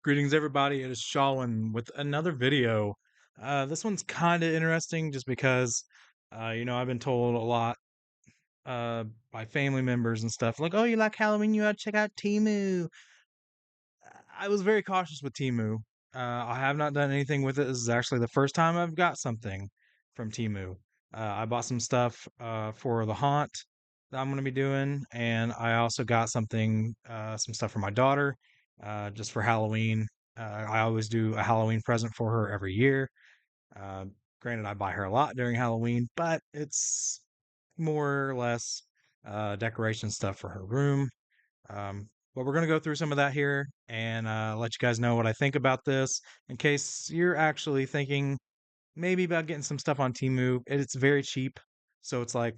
Greetings, everybody. It is Shawin with another video. This one's kind of interesting just because, I've been told a lot uh, by family members and stuff like, oh, you like Halloween? You ought to check out Temu. I was very cautious with Temu. I have not done anything with it. This is actually the first time I've got something from Temu. I bought some stuff for the haunt that I'm going to be doing, and I also got some stuff for my daughter, just for Halloween. I always do a Halloween present for her every year. Uh, Granted, I buy her a lot during Halloween, but it's more or less decoration stuff for her room. But we're going to go through some of that here and let you guys know what I think about this in case you're actually thinking maybe about getting some stuff on Temu. It's very cheap, so it's like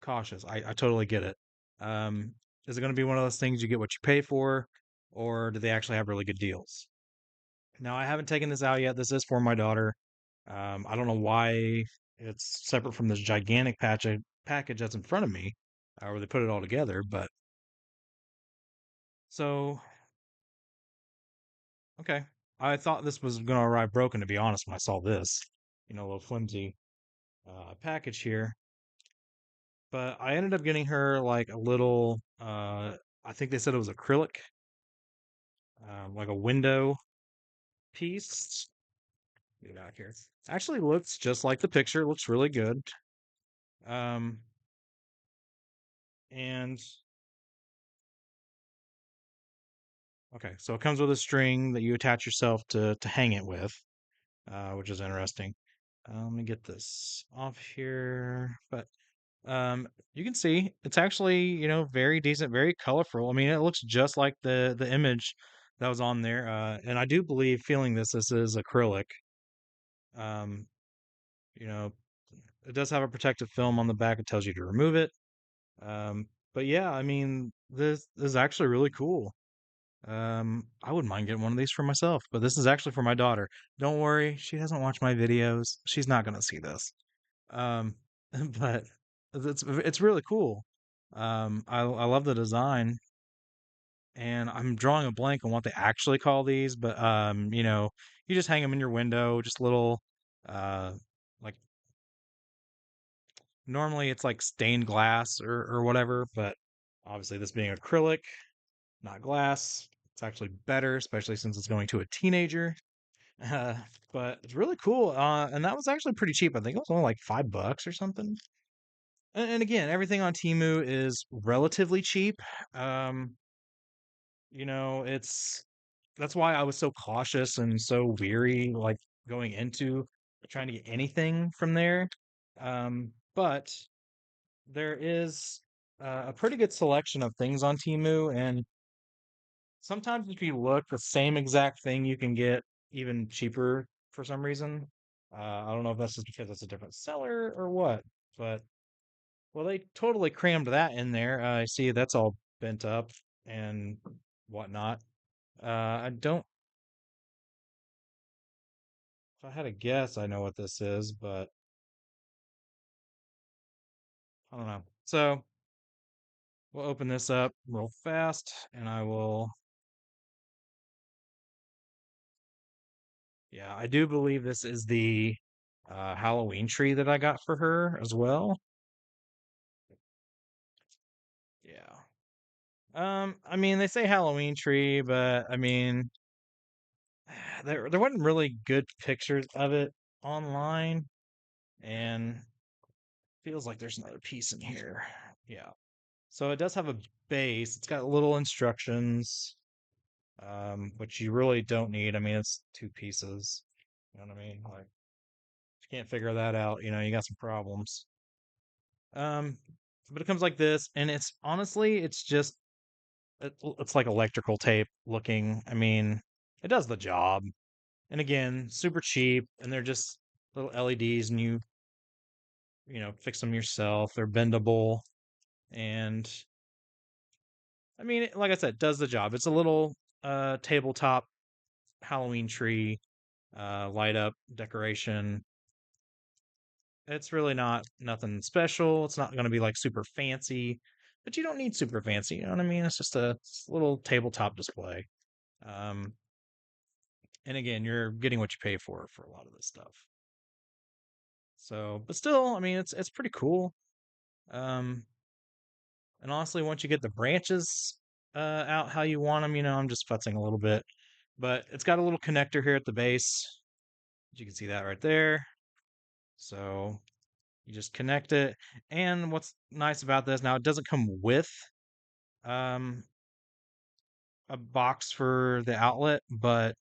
cautious. I totally get it. Um, is it going to be one of those things you get what you pay for, or do they actually have really good deals? Now, I haven't taken this out yet. This is for my daughter. I don't know why it's separate from this gigantic package that's in front of me, where they put it all together, but so okay. I thought this was going to arrive broken, to be honest, when I saw this, a little flimsy package here. But I ended up getting her like a little, I think they said it was acrylic, like a window piece. Get it out here. Actually looks just like the picture, looks really good. Um, and okay, so it comes with a string that you attach yourself to hang it with, which is interesting. Let me get this off here. But you can see it's actually, very decent, very colorful. I mean, it looks just like the image that was on there. And I do believe feeling this is acrylic. Um, you know, it does have a protective film on the back. It tells you to remove it. But yeah, I mean, this is actually really cool. I wouldn't mind getting one of these for myself, but this is actually for my daughter. Don't worry, she doesn't watch my videos. She's not gonna see this. Um, but it's really cool. I love the design, and I'm drawing a blank on what they actually call these, but you just hang them in your window, just little, uh, like normally it's like stained glass or whatever, but obviously this being acrylic, not glass, it's actually better, especially since it's going to a teenager. Uh, but it's really cool. And that was actually pretty cheap. I think it was only like $5 or something. And again, everything on Temu is relatively cheap. Um, it's that's why I was so cautious and so weary, like going into trying to get anything from there. But there is a pretty good selection of things on Temu, and sometimes if you look, the same exact thing you can get even cheaper for some reason. I don't know if that's just because it's a different seller or what, but well, they totally crammed that in there. I see that's all bent up and whatnot. I don't, if I had a guess, I know what this is, but I don't know. So we'll open this up real fast and I will, yeah, I do believe this is the Halloween tree that I got for her as well. Yeah. I mean, they say Halloween tree, but I mean, there wasn't really good pictures of it online, and feels like there's another piece in here. Yeah. So it does have a base. It's got little instructions, which you really don't need. I mean, it's two pieces. You know what I mean? Like, if you can't figure that out, you got some problems. Um, but it comes like this, and it's honestly, it's like electrical tape looking. I mean, it does the job. And again, super cheap, and they're just little LEDs, and you fix them yourself. They're bendable, and I mean, like I said, does the job. It's a little tabletop Halloween tree, light up decoration. It's really not nothing special. It's not going to be like super fancy, but you don't need super fancy. You know what I mean? It's just a little tabletop display. Um, And again, you're getting what you pay for a lot of this stuff. So, but still, I mean, it's pretty cool. Um, and honestly, once you get the branches out how you want them, I'm just futzing a little bit, but it's got a little connector here at the base. You can see that right there. So you just connect it. And what's nice about this now, it doesn't come with um, a box for the outlet, but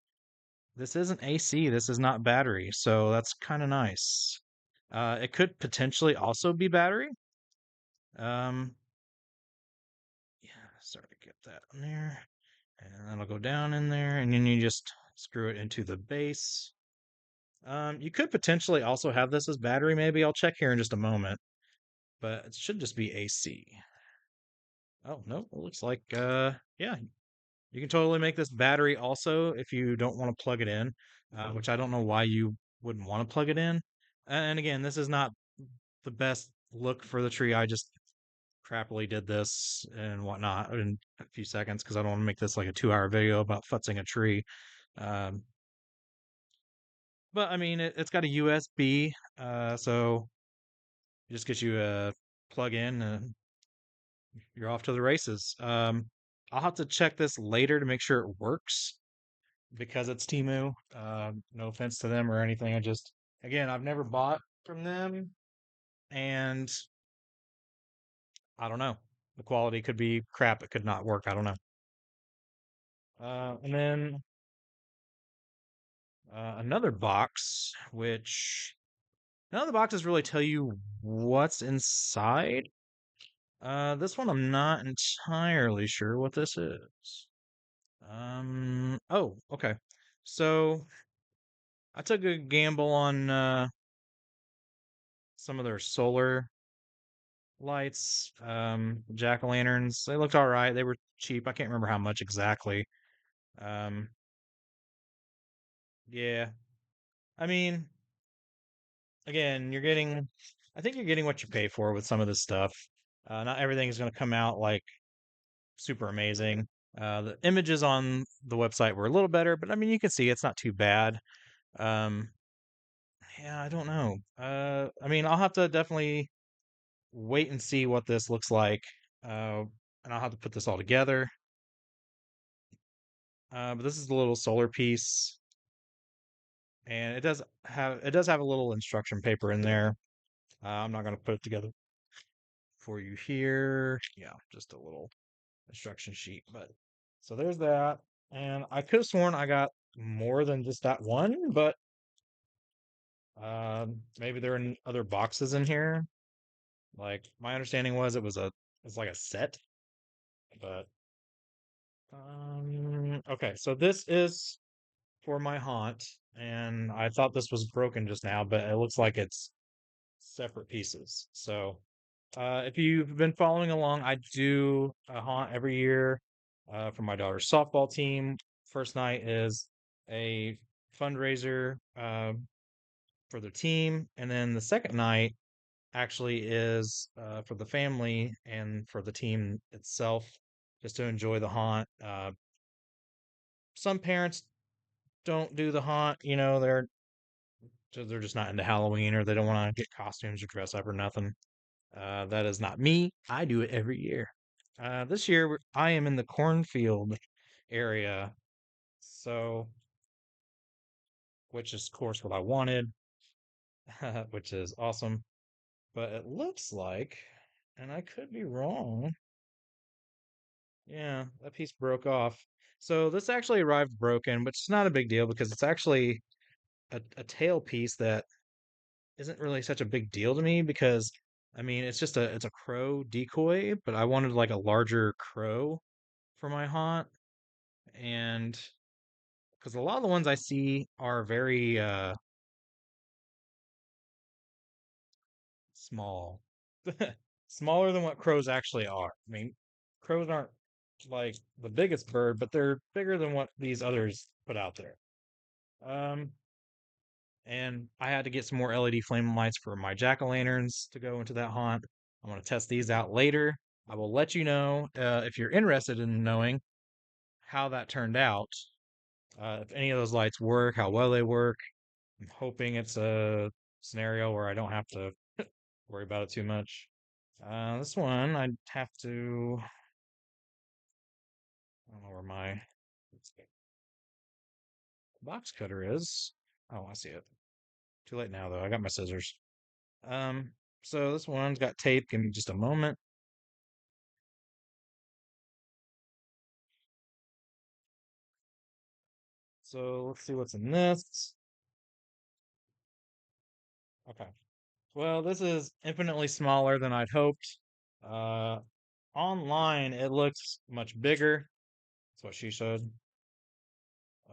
this isn't AC. This is not battery, so that's kind of nice. It could potentially also be battery. Um, yeah, start to get that in there, and that'll go down in there, and then you just screw it into the base. You could potentially also have this as battery, maybe. I'll check here in just a moment, but it should just be AC. Oh, no, it looks like, yeah, you can totally make this battery also if you don't want to plug it in, which I don't know why you wouldn't want to plug it in. And again, this is not the best look for the tree. I just crappily did this and whatnot in a few seconds because I don't want to make this like a 2-hour video about futzing a tree. Um, but I mean, it's got a USB, so it just gets you a plug in and you're off to the races. I'll have to check this later to make sure it works because it's Temu. No offense to them or anything. Again, I've never bought from them, and I don't know. The quality could be crap. It could not work. I don't know. And then another box, which none of the boxes really tell you what's inside. This one I'm not entirely sure what this is. Oh, okay. So I took a gamble on some of their solar lights, jack-o'-lanterns. They looked all right. They were cheap. I can't remember how much exactly. Um, yeah. I mean, again, I think you're getting what you pay for with some of this stuff. Not everything is going to come out like super amazing. The images on the website were a little better, but I mean, you can see it's not too bad. Um, yeah, I don't know. I mean, I'll have to definitely wait and see what this looks like. Uh, and I'll have to put this all together. But this is the little solar piece, and it does have a little instruction paper in there. I'm not gonna put it together for you here. Yeah, just a little instruction sheet. But so there's that, and I could have sworn I got more than just that one, but maybe there are other boxes in here. Like my understanding was it's like a set, but okay. So this is for my haunt, and I thought this was broken just now, but it looks like it's separate pieces. So, if you've been following along, I do a haunt every year for my daughter's softball team. First night is a fundraiser for the team, and then the second night actually is for the family and for the team itself, just to enjoy the haunt. Some parents don't do the haunt, they're just not into Halloween or they don't want to get costumes or dress up or nothing. That is not me. I do it every year. This year I am in the cornfield area, so which is of course what I wanted, which is awesome. But it looks like, and I could be wrong. Yeah, that piece broke off. So this actually arrived broken, which is not a big deal because it's actually a tail piece that isn't really such a big deal to me because I mean it's a crow decoy, but I wanted like a larger crow for my haunt, and because a lot of the ones I see are very small. Smaller than what crows actually are. I mean, crows aren't like the biggest bird, but they're bigger than what these others put out there. Um, and I had to get some more LED flame lights for my jack-o'-lanterns to go into that haunt. I'm going to test these out later. I will let you know if you're interested in knowing how that turned out. if any of those lights work, how well they work. I'm hoping it's a scenario where I don't have to worry about it too much. This one, I'd have to. I don't know where my box cutter is. Oh, I see it. Too late now, though. I got my scissors. Um, so this one's got tape. Give me just a moment. So let's see what's in this. Okay. Well, this is infinitely smaller than I'd hoped. Uh, Online, it looks much bigger. That's what she said.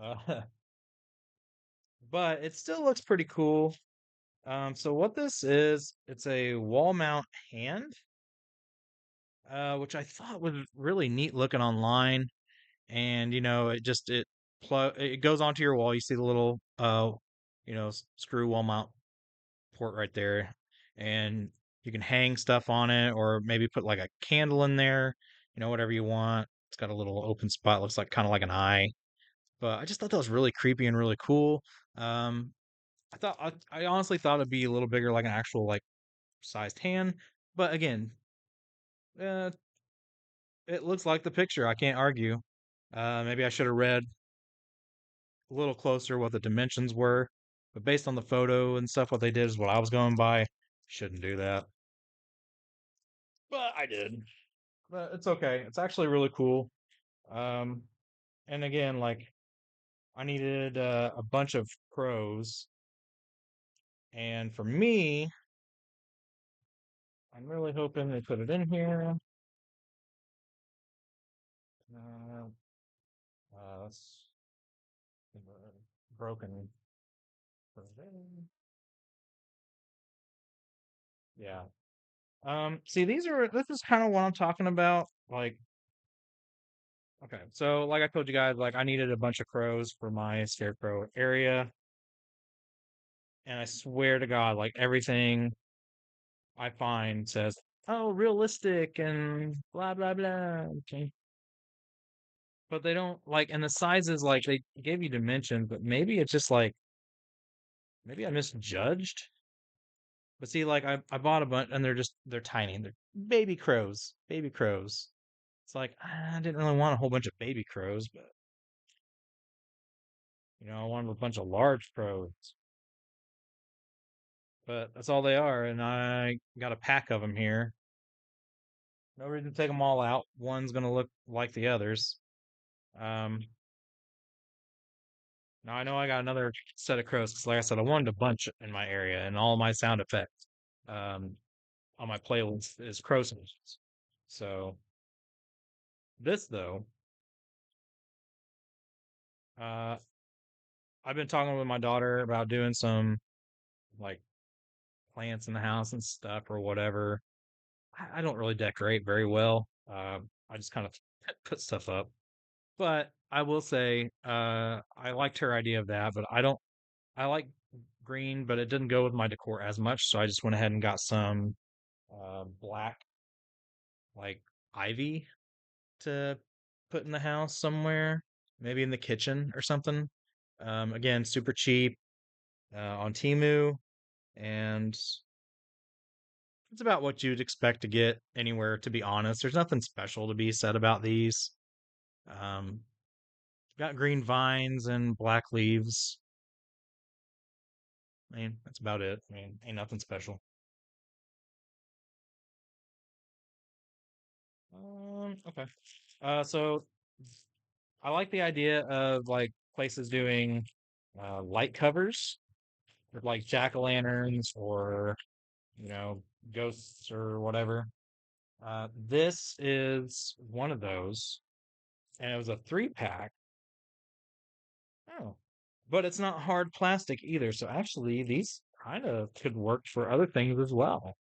Uh, but it still looks pretty cool. So what this is, it's a wall mount hand, which I thought was really neat looking online. And it goes onto your wall. You see the little screw wall mount port right there, and you can hang stuff on it, or maybe put like a candle in there, whatever you want. It's got a little open spot, looks like kind of like an eye. But I just thought that was really creepy and really cool. Um, I honestly thought it'd be a little bigger, like an actual like sized hand. But again, uh, it looks like the picture. I can't argue. Maybe I should have read a little closer what the dimensions were, but based on the photo and stuff, what they did is what I was going by. Shouldn't do that, but I did. But it's okay. It's actually really cool. Um, and again, like I needed a bunch of crows, and for me, I'm really hoping they put it in here. Uh, that's broken. Yeah. See, this is kind of what I'm talking about. Like, okay, so like I told you guys, like I needed a bunch of crows for my scarecrow area, and I swear to God, like everything I find says, "Oh, realistic," and blah blah blah. Okay, but they don't like, and the sizes like they gave you dimensions, but maybe it's just like maybe I misjudged. But see, like I bought a bunch, and they're tiny. They're baby crows, baby crows. It's like I didn't really want a whole bunch of baby crows, but I wanted a bunch of large crows. But that's all they are, and I got a pack of them here. No reason to take them all out. One's gonna look like the others. Um, Now I know I got another set of crows because, like I said, I wanted a bunch in my area, and all my sound effects um, on my playlist is crow sounds. So this though, uh, I've been talking with my daughter about doing some like plants in the house and stuff or whatever. I don't really decorate very well. I just kind of put stuff up. But I will say, I liked her idea of that, but I don't. I like green, but it didn't go with my decor as much, so I just went ahead and got some black like ivy to put in the house somewhere, maybe in the kitchen or something. Again, super cheap on Temu, and it's about what you'd expect to get anywhere, to be honest. There's nothing special to be said about these. Um, got green vines and black leaves. I mean, that's about it. I mean, ain't nothing special. Okay. So I like the idea of like places doing light covers with like jack-o'-lanterns or, you know, ghosts or whatever. This is one of those, and it was a three pack. Oh, but it's not hard plastic either. So actually, these kind of could work for other things as well.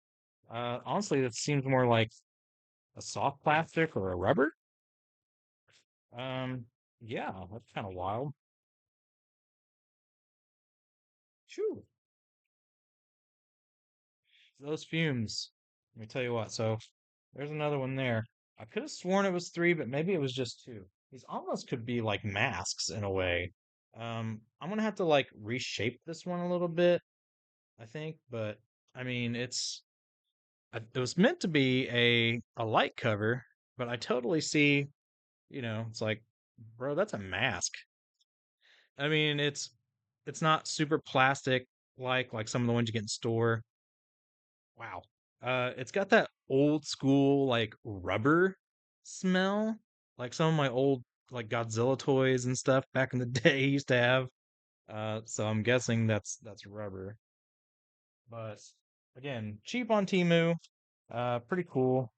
Honestly, it seems more like a soft plastic or a rubber. Um, yeah, that's kind of wild. Shoo. Those fumes. Let me tell you what. So there's another one there. I could have sworn it was three, but maybe it was just two. These almost could be like masks in a way. I'm gonna have to like reshape this one a little bit, I think, but I mean, it was meant to be a light cover, but I totally see, it's like, bro, that's a mask. I mean, it's not super plastic like some of the ones you get in store. Wow. It's got that old school like rubber smell, like some of my old like Godzilla toys and stuff back in the day used to have. So I'm guessing that's rubber. But again, cheap on Temu. Pretty cool.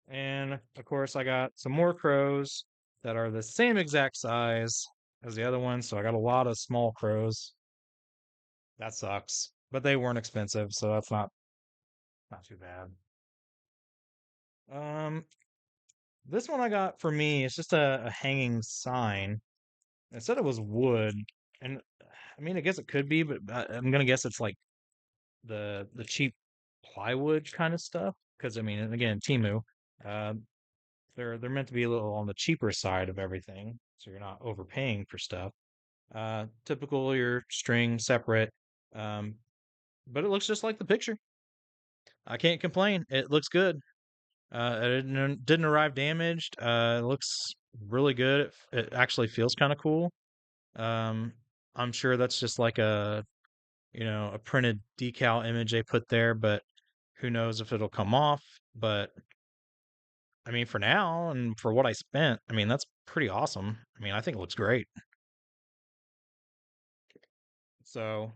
And of course, I got some more crows that are the same exact size as the other ones. So I got a lot of small crows. That sucks. But they weren't expensive, so that's not too bad. Um, this one I got for me, it's just a hanging sign. It said it was wood, and I mean, I guess it could be, but I'm gonna guess it's like the cheap plywood kind of stuff. Because I mean, and again, Timu, uh, they're meant to be a little on the cheaper side of everything, so you're not overpaying for stuff. Typical your string separate, um, but it looks just like the picture. I can't complain. It looks good. It didn't arrive damaged. It looks really good. It actually feels kind of cool. Um, I'm sure that's just like a printed decal image they put there, but who knows if it'll come off. But I mean, for now and for what I spent, I mean, that's pretty awesome. I mean, I think it looks great. So,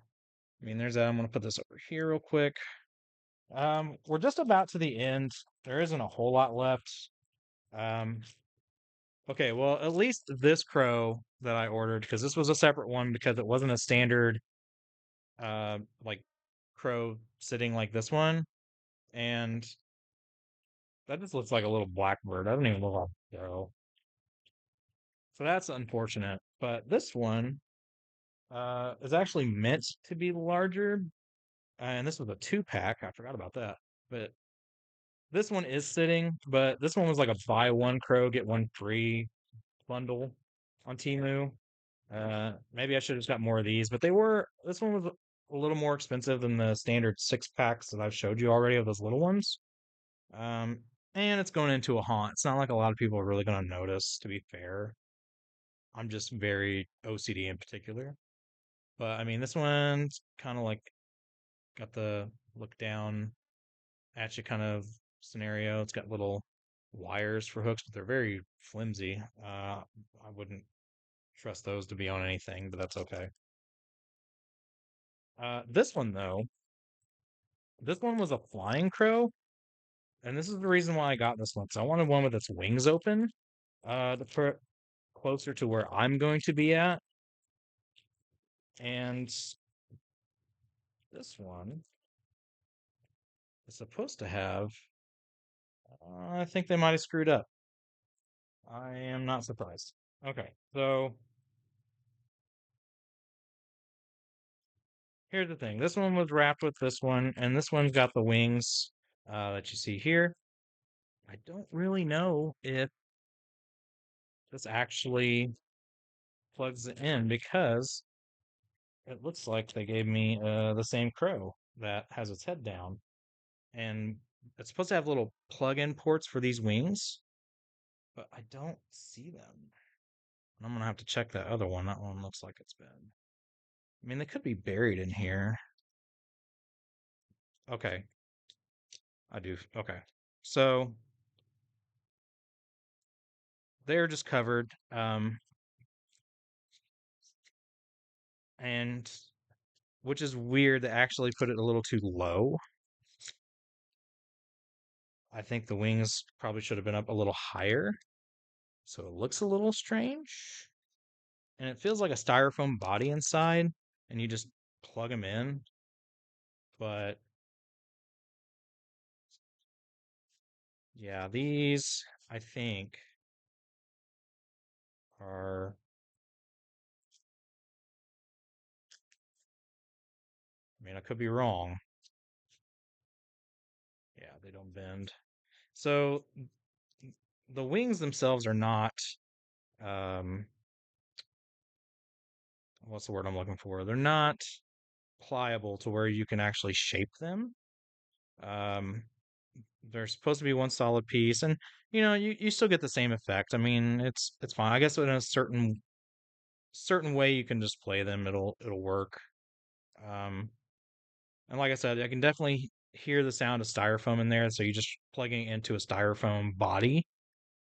I mean, there's that. I'm gonna put this over here real quick. We're just about to the end. There isn't a whole lot left. Um, okay, well, at least this crow that I ordered, because this was a separate one because it wasn't a standard like crow sitting like this one. And that just looks like a little blackbird. I don't even look like a crow. So that's unfortunate. But this one is actually meant to be larger. And this was a two pack. I forgot about that. But this one is sitting, but this one was like a buy one crow, get one free bundle on Temu. Maybe I should have just got more of these, but this one was a little more expensive than the standard six packs that I've showed you already of those little ones. Um, and it's going into a haunt. It's not like a lot of people are really going to notice, to be fair. I'm just very OCD in particular. But I mean, this one's kind of like got the look down at you kind of scenario. It's got little wires for hooks, but they're very flimsy. I wouldn't trust those to be on anything, but that's okay. This one though, this one was a flying crow, and this is the reason why I got this one. So I wanted one with its wings open, to put closer to where I'm going to be at. And this one is supposed to have, I think they might have screwed up. I am not surprised. Okay, so here's the thing. This one was wrapped with this one, and this one's got the wings that you see here. I don't really know if this actually plugs in because it looks like they gave me the same crow that has its head down. And it's supposed to have little plug-in ports for these wings, but I don't see them. And I'm gonna have to check that other one. That one looks like it's been. I mean, they could be buried in here. Okay, I do. Okay, so they're just covered. And which is weird. They actually put it a little too low. I think the wings probably should have been up a little higher, so it looks a little strange. And it feels like a styrofoam body inside, and you just plug them in. But yeah, these I think are. I mean, I could be wrong. Yeah, they don't bend. So the wings themselves are not um what's the word I'm looking for? They're not pliable to where you can actually shape them. Um, they're supposed to be one solid piece, and you still get the same effect. I mean, it's fine. I guess in a certain way you can just play them. It'll work. Um, and like I said, I can definitely hear the sound of styrofoam in there. So you just plugging it into a styrofoam body.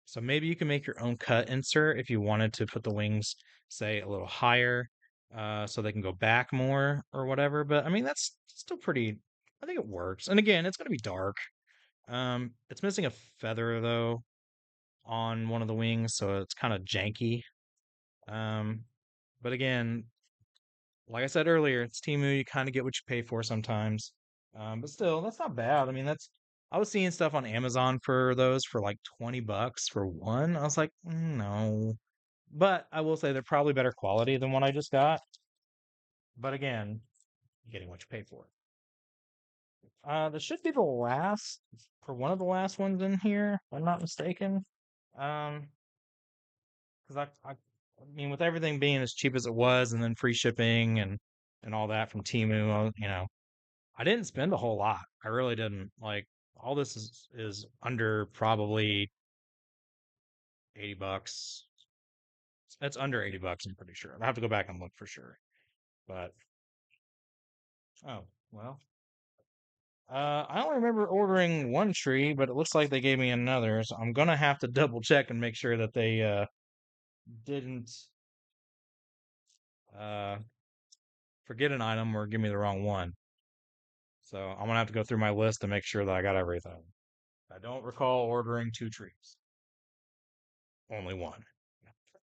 So maybe you can make your own cut insert if you wanted to put the wings, say, a little higher, so they can go back more or whatever. But I mean, that's still pretty. I think it works. And again, it's gonna be dark. It's missing a feather though on one of the wings, so it's kind of janky. Um, but again, like I said earlier, it's Temu. You kind of get what you pay for sometimes. But still, that's not bad. I mean, that's I was seeing stuff on Amazon for those for like 20 bucks for one. I was like, no. But I will say they're probably better quality than what I just got. But again, you're getting what you pay for. This should be the last for one of the last ones in here, if I'm not mistaken. Um, because I mean, with everything being as cheap as it was, and then free shipping and all that from Temu, I didn't spend a whole lot. I really didn't. Like all this is under probably 80 bucks. It's under 80 bucks, I'm pretty sure. I have to go back and look for sure. But oh, well. I only remember ordering one tree, but it looks like they gave me another, so I'm gonna have to double check and make sure that they didn't uh forget an item or give me the wrong one. So I'm gonna have to go through my list to make sure that I got everything. I don't recall ordering two trees, only one.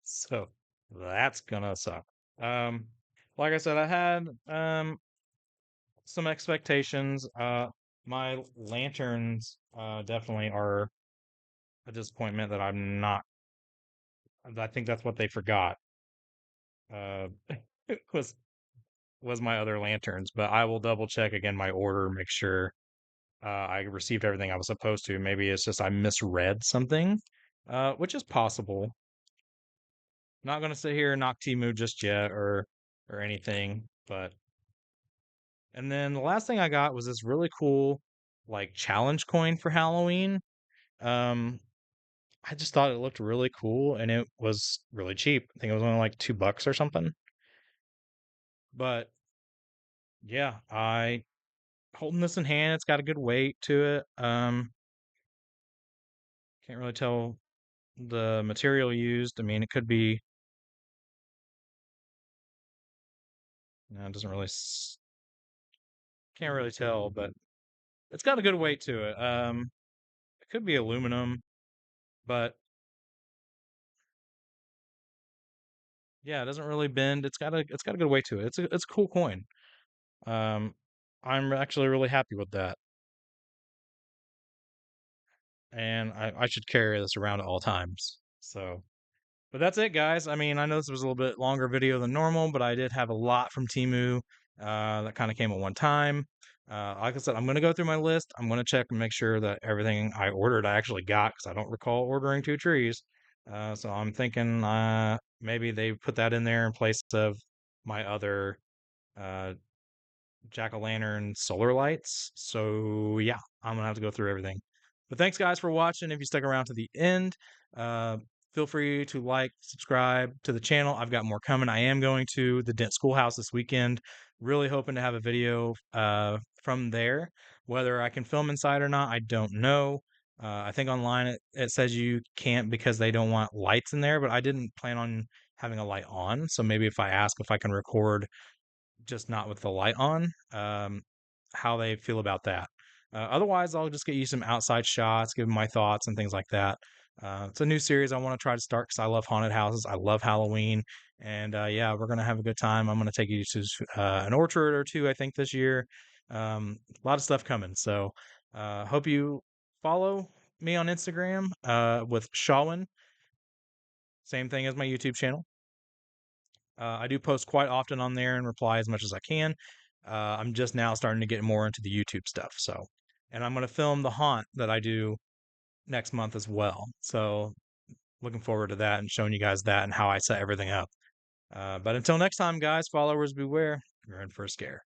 So that's gonna suck. Um, like I said, I had some expectations. My lanterns definitely are a disappointment that I'm not. I think that's what they forgot. Uh, was was my other lanterns, but I will double check again my order, make sure I received everything I was supposed to. Maybe it's just I misread something, which is possible. Not gonna sit here and knock Timu just yet or anything, but and then the last thing I got was this really cool like challenge coin for Halloween. Um, I just thought it looked really cool and it was really cheap. I think it was only like $2 or something. But yeah, I holding this in hand, it's got a good weight to it. Can't really tell the material used. I mean, it could be, it doesn't really, can't really tell, but it's got a good weight to it. It could be aluminum, but yeah, it doesn't really bend. It's got a good weight to it. It's a cool coin. Um, I'm actually really happy with that, and I should carry this around at all times. So, but that's it, guys. I mean, I know this was a little bit longer video than normal, but I did have a lot from Temu that kind of came at one time. Like I said, I'm going to go through my list. I'm going to check and make sure that everything I ordered I actually got because I don't recall ordering two trees. So I'm thinking maybe they put that in there in place of my other uh, jack-o'-lantern solar lights. So yeah, I'm gonna have to go through everything. But thanks guys for watching. If you stuck around to the end, uh, feel free to like, subscribe to the channel. I've got more coming. I am going to the Dent Schoolhouse this weekend. Really hoping to have a video from there. Whether I can film inside or not, I don't know. I think online it says you can't because they don't want lights in there, but I didn't plan on having a light on. So maybe if I ask if I can record just not with the light on. How they feel about that. Otherwise, I'll just get you some outside shots, give them my thoughts and things like that. It's a new series I want to try to start because I love haunted houses. I love Halloween. And yeah, we're going to have a good time. I'm going to take you to an orchard or two, I think, this year. A lot of stuff coming. So hope you follow me on Instagram with Shawin. Same thing as my YouTube channel. I do post quite often on there and reply as much as I can. I'm just now starting to get more into the YouTube stuff. So, and I'm going to film the haunt that I do next month as well. So, looking forward to that and showing you guys that and how I set everything up. But until next time, guys, followers beware. You're in for a scare.